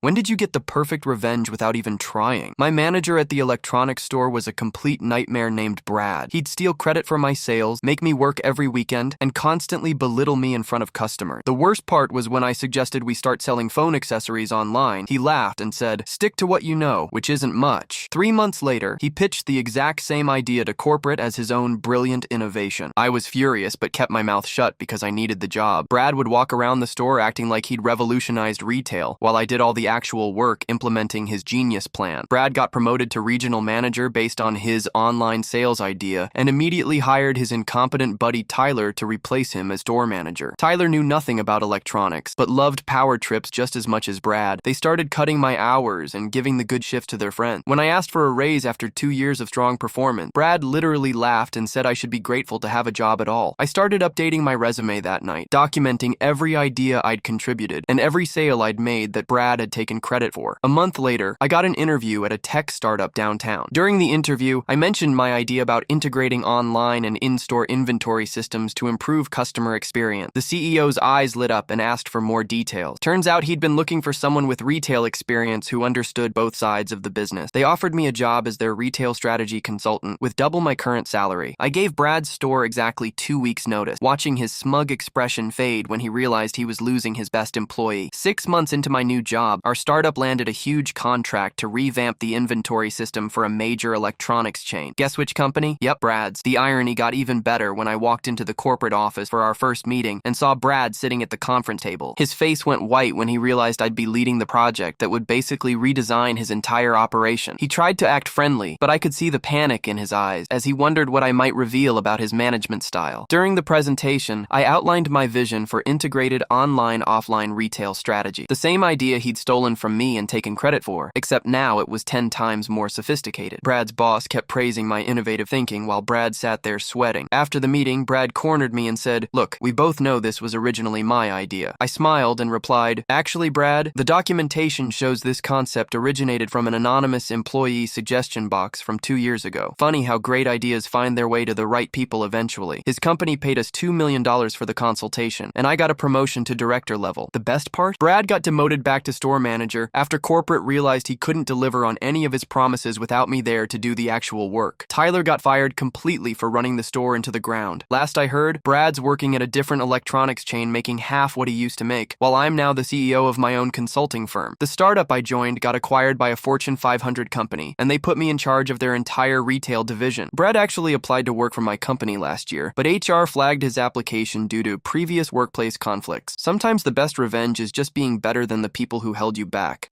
When did you get the perfect revenge without even trying? My manager at the electronics store was a complete nightmare named Brad. He'd steal credit for my sales, make me work every weekend, and constantly belittle me in front of customers. The worst part was when I suggested we start selling phone accessories online, he laughed and said, "Stick to what you know," which isn't much. 3 months later, he pitched the exact same idea to corporate as his own brilliant innovation. I was furious but kept my mouth shut because I needed the job. Brad would walk around the store acting like he'd revolutionized retail, while I did all the actual work implementing his genius plan. Brad got promoted to regional manager based on his online sales idea and immediately hired his incompetent buddy Tyler to replace him as store manager. Tyler knew nothing about electronics, but loved power trips just as much as Brad. They started cutting my hours and giving the good shift to their friends. When I asked for a raise after 2 years of strong performance, Brad literally laughed and said I should be grateful to have a job at all. I started updating my resume that night, documenting every idea I'd contributed and every sale I'd made that Brad had taken credit for. A month later, I got an interview at a tech startup downtown. During the interview, I mentioned my idea about integrating online and in-store inventory systems to improve customer experience. The CEO's eyes lit up and asked for more details. Turns out he'd been looking for someone with retail experience who understood both sides of the business. They offered me a job as their retail strategy consultant with double my current salary. I gave Brad's store exactly 2 weeks' notice, watching his smug expression fade when he realized he was losing his best employee. 6 months into my new job, our startup landed a huge contract to revamp the inventory system for a major electronics chain. Guess which company? Yep, Brad's. The irony got even better when I walked into the corporate office for our first meeting and saw Brad sitting at the conference table. His face went white when he realized I'd be leading the project that would basically redesign his entire operation. He tried to act friendly, but I could see the panic in his eyes as he wondered what I might reveal about his management style. During the presentation, I outlined my vision for integrated online-offline retail strategy, the same idea he'd stolen from me and taken credit for, except now it was 10 times more sophisticated. Brad's boss kept praising my innovative thinking while Brad sat there sweating. After the meeting, Brad cornered me and said, "Look, we both know this was originally my idea." I smiled and replied, "Actually, Brad, the documentation shows this concept originated from an anonymous employee suggestion box from 2 years ago. Funny how great ideas find their way to the right people eventually." His company paid us $2 million for the consultation, and I got a promotion to director level. The best part? Brad got demoted back to store manager after corporate realized he couldn't deliver on any of his promises without me there to do the actual work. Tyler got fired completely for running the store into the ground. Last I heard, Brad's working at a different electronics chain making half what he used to make, while I'm now the CEO of my own consulting firm. The startup I joined got acquired by a Fortune 500 company, and they put me in charge of their entire retail division. Brad actually applied to work for my company last year, but HR flagged his application due to previous workplace conflicts. Sometimes the best revenge is just being better than the people who held you back.